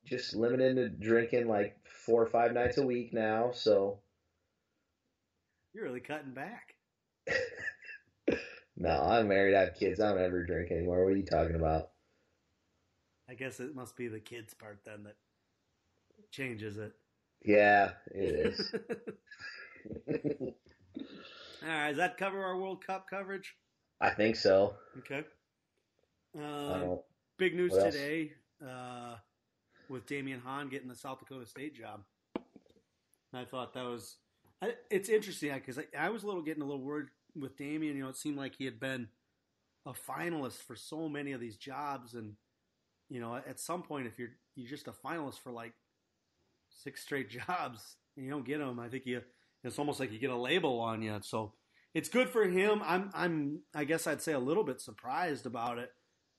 Speaker 4: Just limited to drinking like 4 or 5 nights a week now. So
Speaker 5: you're really cutting back.
Speaker 4: No, I'm married. I have kids. I don't ever drink anymore. What are you talking about?
Speaker 5: I guess it must be the kids part then that changes it.
Speaker 4: Yeah, it is.
Speaker 5: All right, does that cover our World Cup coverage?
Speaker 4: I think so.
Speaker 5: Okay. Big news today with Damian Hahn getting the South Dakota State job. I thought that was it's interesting because I was getting a little worried with Damian. It seemed like he had been a finalist for so many of these jobs, and at some point, if you're just a finalist for like 6 straight jobs and you don't get them, I think it's almost like you get a label on you. So it's good for him. I guess I'd say a little bit surprised about it.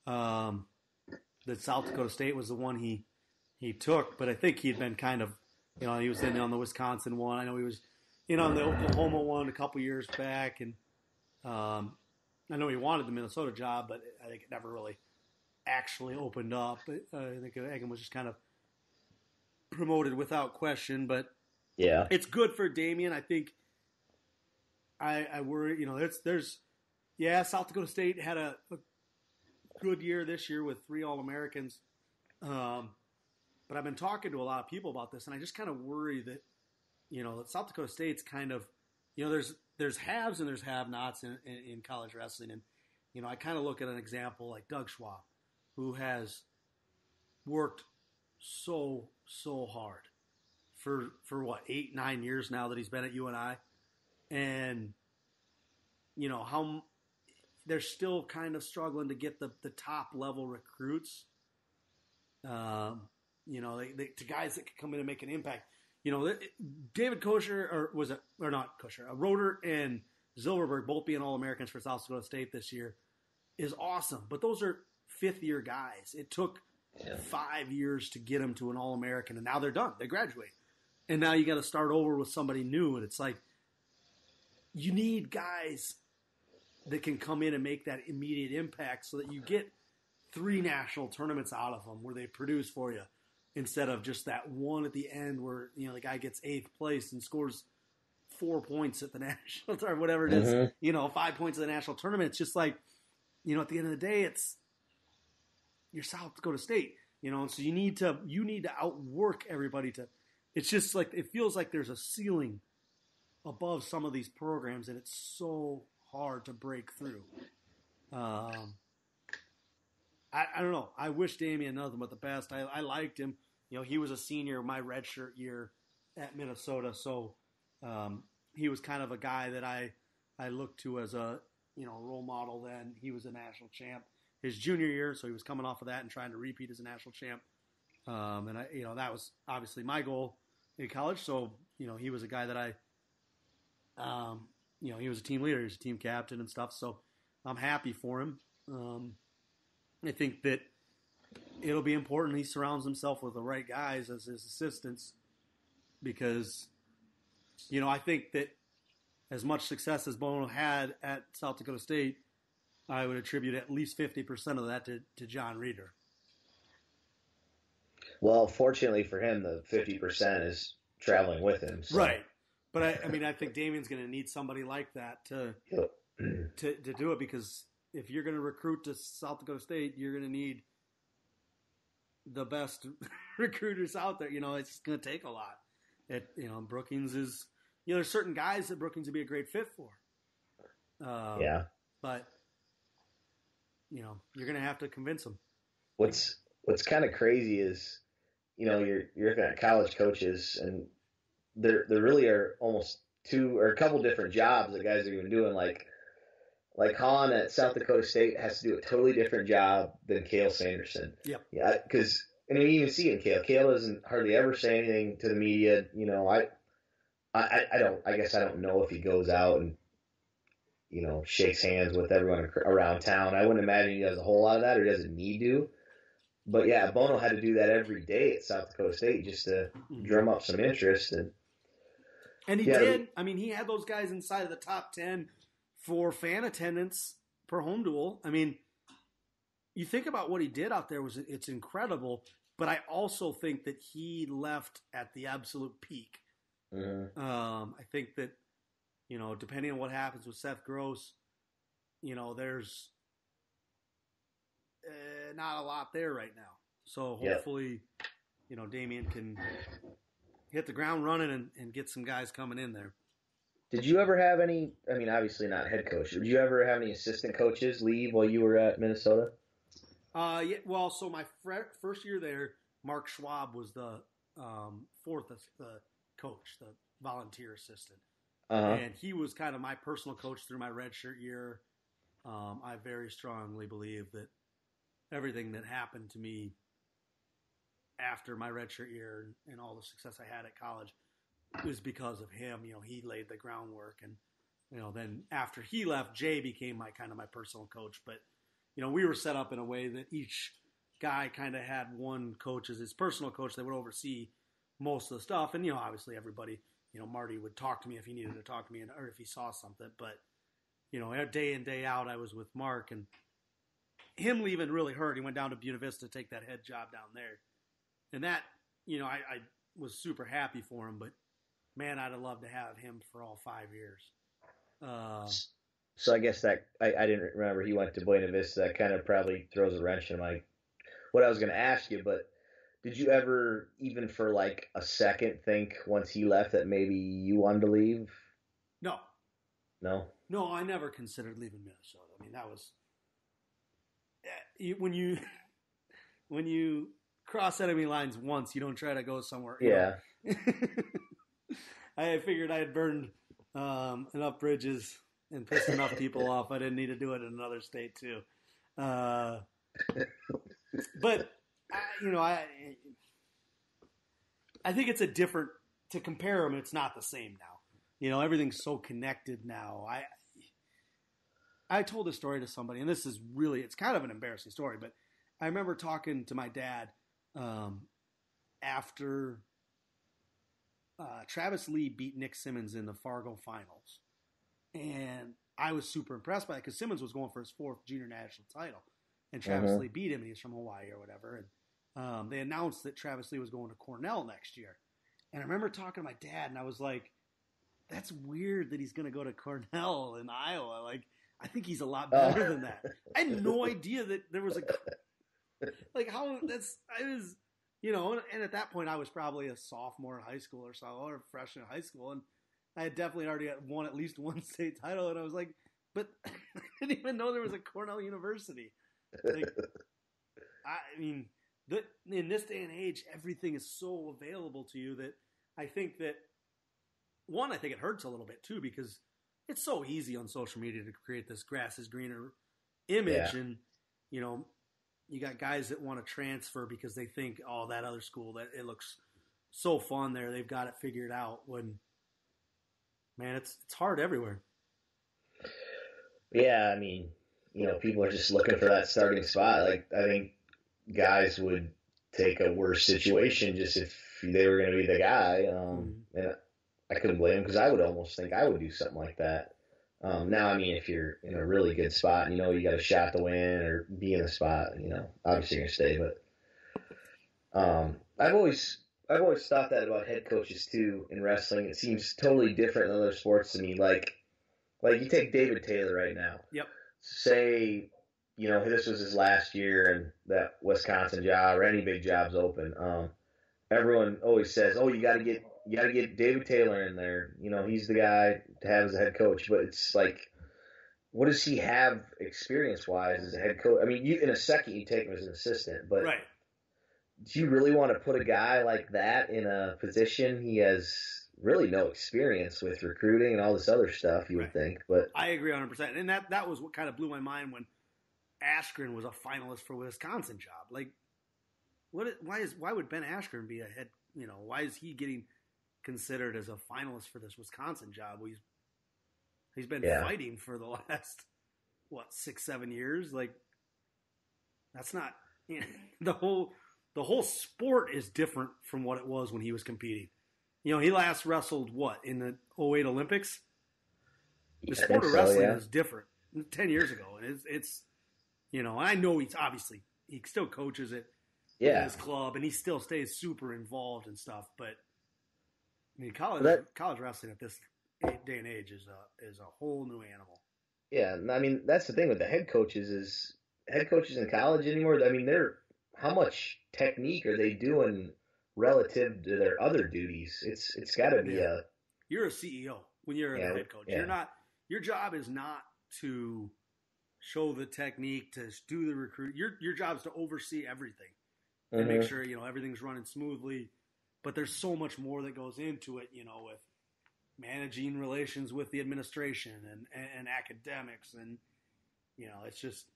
Speaker 5: That South Dakota State was the one he took, but I think he'd been kind of, he was in on the Wisconsin one. I know he was in on the Oklahoma one a couple years back, and I know he wanted the Minnesota job, but I think it never really actually opened up. I think Egan was just kind of promoted without question, but
Speaker 4: yeah,
Speaker 5: it's good for Damian. I think I worry, South Dakota State had a good year this year with 3 All-Americans. But I've been talking to a lot of people about this, and I just kind of worry that, that South Dakota State's kind of, there's haves and there's have-nots in college wrestling. And, I kind of look at an example like Doug Schwab, who has worked so hard for what, 8-9 years now that he's been at UNI. And, how they're still kind of struggling to get the top level recruits. To guys that could come in and make an impact. David Kosher, Roeder and Zilberberg both being All-Americans for South Dakota State this year is awesome. But those are 5th-year guys. It took 5 years to get them to an All-American, and now they're done. They graduate. And now you got to start over with somebody new, and it's like you need guys that can come in and make that immediate impact so that you get 3 national tournaments out of them where they produce for you, instead of just that one at the end where, the guy gets 8th place and scores 4 points at the national or whatever it is, 5 points at the national tournament. It's just like, at the end of the day, you're South Dakota State, and so you need to outwork everybody it's just like, it feels like there's a ceiling above some of these programs, and it's so hard to break through. I don't know. I wish Damian nothing but the best. I liked him. He was a senior my redshirt year at Minnesota, so he was kind of a guy that I looked to as a role model. Then he was a national champ his junior year, so he was coming off of that and trying to repeat as a national champ. And that was obviously my goal in college. So he was a guy that he was a team leader, he was a team captain and stuff. So I'm happy for him. I think that it'll be important he surrounds himself with the right guys as his assistants, because, I think that as much success as Bono had at South Dakota State, I would attribute at least 50% of that to John Reiter.
Speaker 4: Well, fortunately for him, the 50% is traveling with him. So.
Speaker 5: Right. But I think Damian's going to need somebody like that to do it, because if you're going to recruit to South Dakota State, you're going to need the best recruiters out there. It's going to take a lot. Brookings is, there's certain guys that Brookings would be a great fit for. But, you're going to have to convince them.
Speaker 4: What's kind of crazy is, you're looking at college coaches, and there really are almost a couple different jobs that guys are even doing. Like Hahn at South Dakota State has to do a totally different job than Cale Sanderson.
Speaker 5: Yep.
Speaker 4: Yeah, because you even see it in Cale. Cale doesn't hardly ever say anything to the media. I guess I don't know if he goes out and shakes hands with everyone around town. I wouldn't imagine he does a whole lot of that, or doesn't need to. But yeah, Bono had to do that every day at South Dakota State just to drum up some interest.
Speaker 5: And he did. I mean, he had those guys inside of the top 10 for fan attendance per home duel. I mean, you think about what he did out there, it's incredible. But I also think that he left at the absolute peak.
Speaker 4: Mm-hmm.
Speaker 5: I think that, depending on what happens with Seth Gross, there's not a lot there right now. So hopefully, Damian can hit the ground running and get some guys coming in there.
Speaker 4: Did you ever have any, obviously not head coach, did you ever have any assistant coaches leave while you were at Minnesota?
Speaker 5: Yeah. Well, so my first year there, Mark Schwab was the fourth coach, the volunteer assistant.
Speaker 4: Uh-huh.
Speaker 5: And he was kind of my personal coach through my redshirt year. I very strongly believe that everything that happened to me after my redshirt year and all the success I had at college was because of him. He laid the groundwork, and then after he left, Jay became my personal coach. But we were set up in a way that each guy kind of had one coach as his personal coach that would oversee most of the stuff. And obviously everybody, Marty would talk to me if he needed to talk to me, or if he saw something. But day in, day out, I was with Mark, and him leaving really hurt. He went down to Buena Vista to take that head job down there. And that, I was super happy for him, but man, I'd have loved to have him for all 5 years.
Speaker 4: So I guess that I didn't remember he went to Buena Vista. That kind of probably throws a wrench in what I was going to ask you. But did you ever, even for like a second, think once he left that maybe you wanted to leave?
Speaker 5: No.
Speaker 4: No?
Speaker 5: No, I never considered leaving Minnesota. I mean, that was when you cross enemy lines once, you don't try to go somewhere.
Speaker 4: Yeah.
Speaker 5: I figured I had burned enough bridges and pissed enough people off. I didn't need to do it in another state too. But I think it's to compare them. It's not the same now. Everything's so connected now. I told this story to somebody, and this is really, it's kind of an embarrassing story, but I remember talking to my dad after Travis Lee beat Nick Simmons in the Fargo finals. And I was super impressed by it because Simmons was going for his fourth junior national title. And Travis Lee beat him, and he's from Hawaii or whatever. And they announced that Travis Lee was going to Cornell next year. And I remember talking to my dad, and I was like, that's weird that he's going to go to Cornell in Iowa. Like, I think he's a lot better than that. I had no idea that there was and at that point I was probably a sophomore in high school or a freshman in high school, and I had definitely already won at least one state title, and I was like, but I didn't even know there was a Cornell University. Like, in this day and age, everything is so available to you that I think that, one, I think it hurts a little bit too, because it's so easy on social media to create this grass is greener image. Yeah. And, you got guys that want to transfer because they think, oh, that other school, that it looks so fun there. They've got it figured out, when, man, it's hard everywhere.
Speaker 4: Yeah. People are just looking for that starting spot. Like, I think guys would take a worse situation just if they were going to be the guy. And I couldn't blame him, because I would almost think I would do something like that. Now, if you're in a really good spot, you got a shot to win or be in a spot, obviously you're going to stay. But I've always thought that about head coaches too in wrestling. It seems totally different than other sports to me. Like you take David Taylor right now.
Speaker 5: Yep.
Speaker 4: Say, this was his last year and that Wisconsin job or any big job's open. Everyone always says, oh, you got to get David Taylor in there. He's the guy to have as a head coach. But it's like, what does he have experience-wise as a head coach? In a second you take him as an assistant. But
Speaker 5: right.
Speaker 4: Do you really want to put a guy like that in a position he has really no experience with recruiting and all this other stuff, you would think. But
Speaker 5: I agree 100%. And that was what kind of blew my mind when Askren was a finalist for a Wisconsin job. Like, why would Ben Askren be a head? Why is he getting considered as a finalist for this Wisconsin job? He's been fighting for the last 6-7 years. Like, that's not the whole sport is different from what it was when he was competing. He last wrestled in the 2008 Olympics. The sport of wrestling is different 10 years ago, and it's and I know he still coaches it in his club, and he still stays super involved and stuff. But I mean, college wrestling at this day and age is a whole new animal.
Speaker 4: Yeah, I mean, that's the thing with the head coaches in college anymore. I mean, how much technique are they doing relative to their other duties? It's got to be
Speaker 5: You're a CEO when you're a head coach. Yeah. Your job is not to show the technique, to do the recruit. Your job is to oversee everything and make sure everything's running smoothly. But there's so much more that goes into it, with managing relations with the administration and academics, and it's just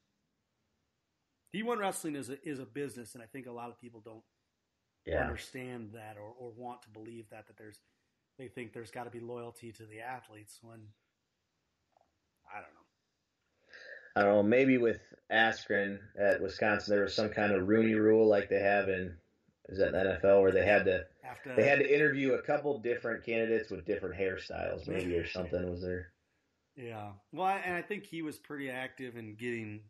Speaker 5: D1 wrestling is a business, and I think a lot of people don't understand that or want to believe that they think there's got to be loyalty to the athletes when I don't know.
Speaker 4: Maybe with Askren at Wisconsin there was some kind of Rooney Rule like they have in the NFL, where they had to interview a couple different candidates with different hairstyles, maybe, or something was there. Yeah.
Speaker 5: Well, and I think he was pretty active in getting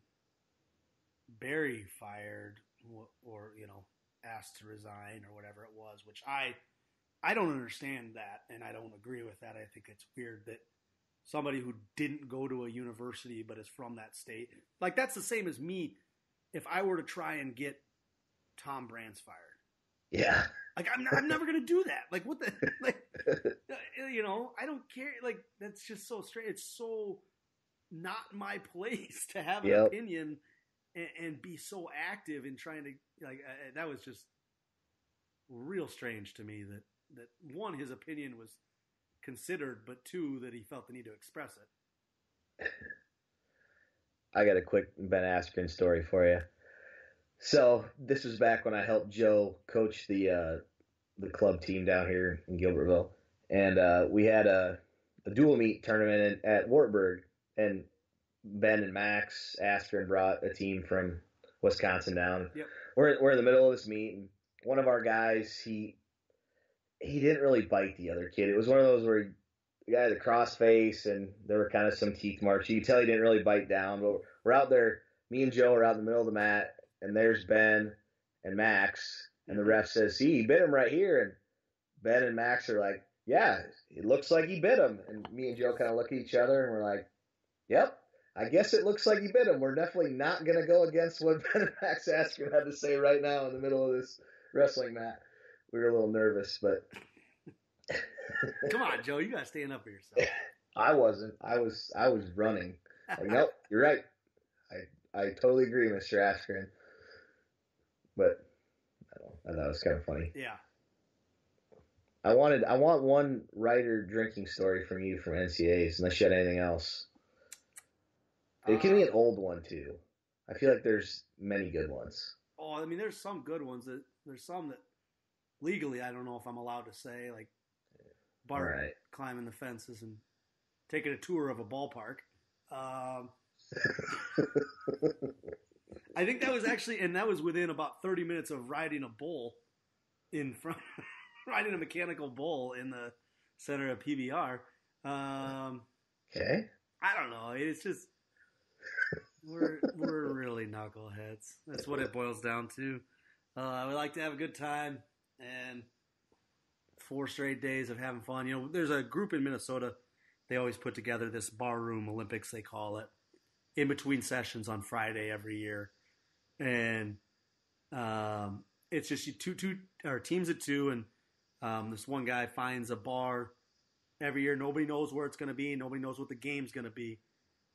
Speaker 5: Barry fired or asked to resign or whatever it was, which I don't understand that, and I don't agree with that. I think it's weird that somebody who didn't go to a university but is from that state, like, that's the same as me if I were to try and get Tom Brands fired.
Speaker 4: Yeah.
Speaker 5: Like, I'm never going to do that. Like, what the, like, I don't care. Like, that's just so strange. It's so not my place to have an opinion and be so active in trying to, like, that was just real strange to me that one, his opinion was considered, but two, that he felt the need to express it.
Speaker 4: I got a quick Ben Askren story for you. So this was back when I helped Joe coach the club team down here in Gilbertville, and we had a dual meet tournament at Wartburg, and Ben and Max Askren brought a team from Wisconsin down.
Speaker 5: Yep.
Speaker 4: We're in the middle of this meet, and one of our guys he didn't really bite the other kid. It was one of those where the guy had a cross face, and there were kind of some teeth marks. You could tell he didn't really bite down. But we're out there. Me and Joe are out in the middle of the mat. And there's Ben and Max, and the ref says, "See, he bit him right here." And Ben and Max are like, "Yeah, it looks like he bit him." And me and Joe kind of look at each other, and we're like, "Yep, I guess it looks like he bit him. We're definitely not going to go against what Ben and Max Askren had to say right now in the middle of this wrestling mat." We were a little nervous, but
Speaker 5: come on, Joe, you got to stand up for yourself.
Speaker 4: I wasn't. I was running. Like, nope, you're right. I totally agree, Mr. Askren. But I thought it was kind of funny.
Speaker 5: Yeah.
Speaker 4: I want one Reiter drinking story from you from NCAAs, unless you had anything else. It can be an old one too. I feel like there's many good ones.
Speaker 5: Oh, I mean, there's some good ones. There's some that legally I don't know if I'm allowed to say, like Bart climbing the fences and taking a tour of a ballpark. I think that was actually, and that was within about 30 minutes of riding a bull riding a mechanical bull in the center of PBR.
Speaker 4: Okay.
Speaker 5: I don't know. It's just, we're really knuckleheads. That's what it boils down to. We like to have a good time, and 4 straight days of having fun. There's a group in Minnesota. They always put together this barroom Olympics, they call it, in between sessions on Friday every year. And it's just two teams of 2, and this one guy finds a bar every year. Nobody knows where it's going to be. Nobody knows what the game's going to be.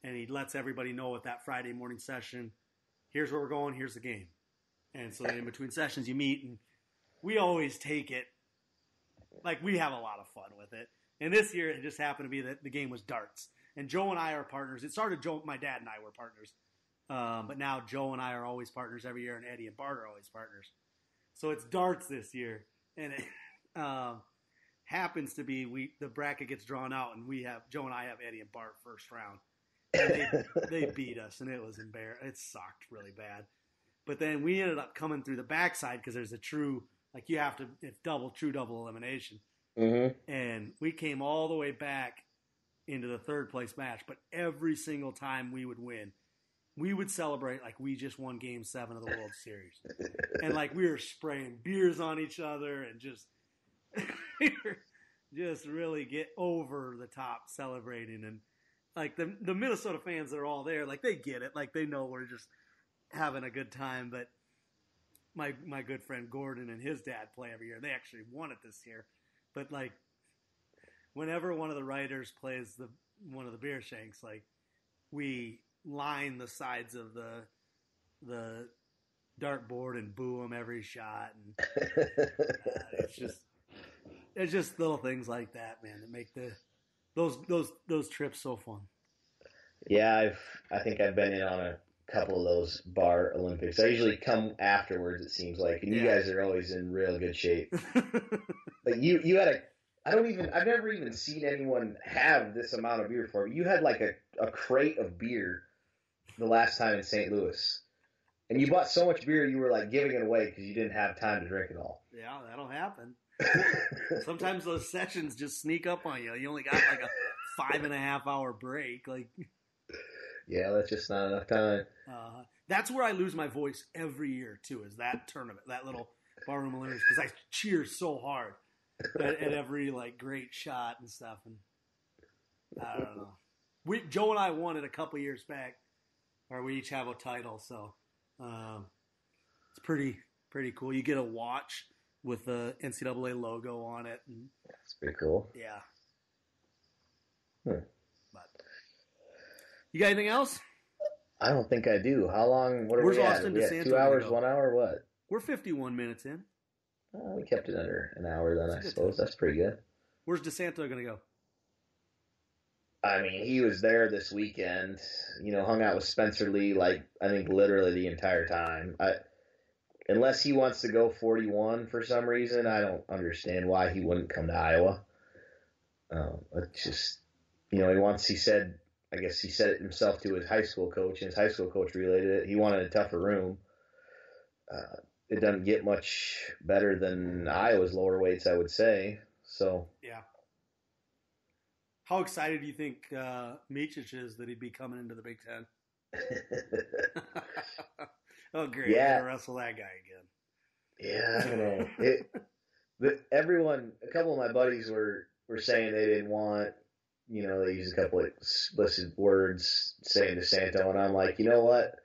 Speaker 5: And he lets everybody know at that Friday morning session, here's where we're going, here's the game. And so in between sessions you meet, and we always take it like we have a lot of fun with it. And this year it just happened to be that the game was darts. And Joe and I are partners. It started my dad and I were partners. But now Joe and I are always partners every year, and Eddie and Bart are always partners. So it's darts this year. And it happens to be the bracket gets drawn out, and Joe and I have Eddie and Bart first round. And they beat us, and it was embarrassing. It sucked really bad. But then we ended up coming through the backside because there's a true, like you have to, it's true double elimination.
Speaker 4: Mm-hmm.
Speaker 5: And we came all the way back into the third place match. But every single time we would win, we would celebrate like we just won Game 7 of the World Series. And like we were spraying beers on each other and just really get over the top celebrating. And like the Minnesota fans that are all there, like they get it. Like they know we're just having a good time. But my good friend Gordon and his dad play every year. They actually won it this year. But like whenever one of the Reiters plays one of the beer shanks, like we line the sides of the dartboard and boo them every shot. And it's just little things like that, man, that make those trips so fun.
Speaker 4: Yeah, I think I've been in on a couple of those bar Olympics. I usually come afterwards, it seems like, and you guys are always in real good shape. Like you had I've never even seen anyone have this amount of beer before. You had like a crate of beer the last time in St. Louis. And you bought so much beer you were like giving it away because you didn't have time to drink it all.
Speaker 5: Yeah, that'll happen. Sometimes those sessions just sneak up on you. You only got like a 5.5 hour break. Like,
Speaker 4: yeah, that's just not enough time.
Speaker 5: That's where I lose my voice every year too. Is that tournament, that little barroom Olympics, because I cheer so hard at every like great shot and stuff. And I don't know. Joe and I won it a couple years back, or we each have a title. So it's pretty cool. You get a watch with the NCAA logo on it. And,
Speaker 4: that's pretty cool.
Speaker 5: Yeah.
Speaker 4: But
Speaker 5: you got anything else?
Speaker 4: I don't think I do. How long? What are we at?
Speaker 5: Austin DeSanto
Speaker 4: 2 hours, 1 hour, what?
Speaker 5: We're 51 minutes in.
Speaker 4: We kept it under an hour then, I suppose. That's pretty good.
Speaker 5: Where's DeSanto going to go?
Speaker 4: I mean, he was there this weekend, hung out with Spencer Lee, like, I think literally the entire time. Unless he wants to go 41 for some reason, I don't understand why he wouldn't come to Iowa. It's just, he said it himself to his high school coach, and his high school coach related it. He wanted a tougher room. It doesn't get much better than Iowa's lower weights, I would say. So
Speaker 5: yeah. How excited do you think Michich is that he'd be coming into the Big Ten? Oh, great.
Speaker 4: Yeah.
Speaker 5: We're going to wrestle that guy again.
Speaker 4: Yeah, I don't know. A couple of my buddies were saying they didn't want, they used a couple of explicit words saying DeSanto, and I'm like, you know what?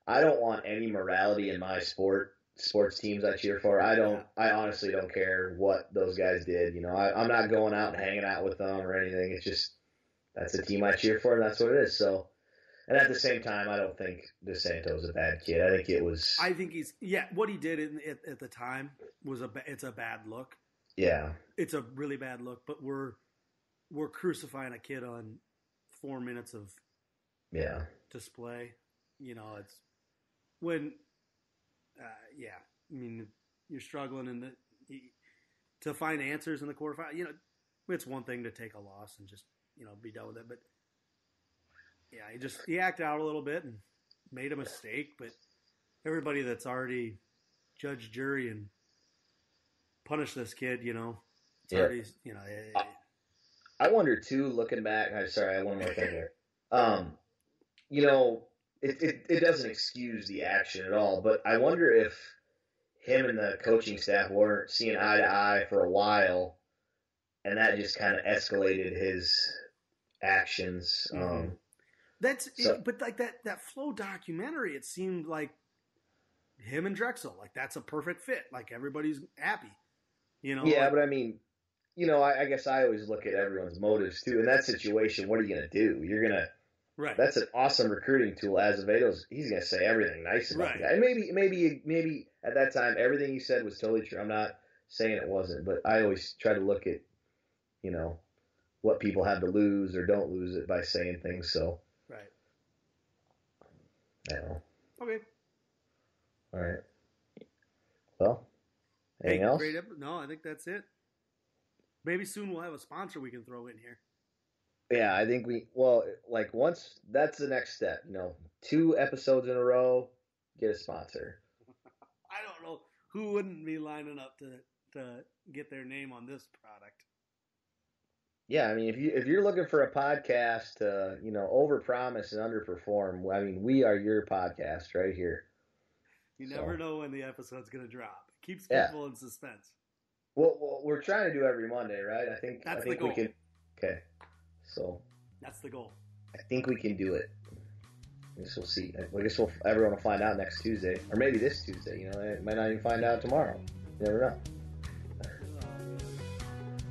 Speaker 4: I don't want any morality in my sports teams I cheer for. I honestly don't care what those guys did. I'm not going out and hanging out with them or anything. It's just, that's the team I cheer for, and that's what it is. So, and at the same time, I don't think DeSanto's a bad kid. I think
Speaker 5: what he did at the time was it's a bad look.
Speaker 4: Yeah.
Speaker 5: It's a really bad look, but we're crucifying a kid on 4 minutes of display. It's when, I mean, you're struggling to find answers in the quarterfinal. It's one thing to take a loss and just, be done with it. But, yeah, he acted out a little bit and made a mistake. But everybody that's already judge, jury, and punished this kid, it's already,
Speaker 4: I wonder, too, looking back. Sorry, I have one more thing here. It doesn't excuse the action at all, but I wonder if him and the coaching staff weren't seeing eye to eye for a while, and that just kind of escalated his actions.
Speaker 5: Mm-hmm. But like that Flow documentary, it seemed like him and Drexel, like that's a perfect fit. Like everybody's happy,
Speaker 4: Yeah, but I mean, I guess I always look at everyone's motives too. In that situation, what are you going to do? You're going to.
Speaker 5: Right.
Speaker 4: That's an awesome recruiting tool. Azevedo's, he's going to say everything nice about the guy. And maybe at that time, everything he said was totally true. I'm not saying it wasn't, but I always try to look at, what people have to lose or don't lose it by saying things. So,
Speaker 5: right.
Speaker 4: I don't know.
Speaker 5: Okay.
Speaker 4: All right. Well, anything else?
Speaker 5: No, I think that's it. Maybe soon we'll have a sponsor we can throw in here.
Speaker 4: Yeah, I think once that's the next step. 2 episodes in a row, get a sponsor.
Speaker 5: I don't know who wouldn't be lining up to get their name on this product.
Speaker 4: Yeah, I mean, if you're looking for a podcast to overpromise and underperform, I mean, we are your podcast right here.
Speaker 5: You never know when the episode's going to drop. It keeps people in suspense.
Speaker 4: Well, we're trying to do every Monday, right? I think
Speaker 5: the goal.
Speaker 4: We can. Okay, so
Speaker 5: that's the goal.
Speaker 4: I think we can do it. I guess we'll see. I guess everyone will find out next Tuesday, or maybe this Tuesday. It might not even find out tomorrow. You never know.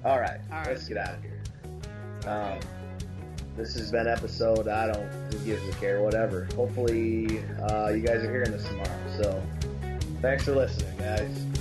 Speaker 4: All right, let's get out of here. This has been episode, who gives a care, whatever. Hopefully, you guys are hearing this tomorrow. So, thanks for listening, guys.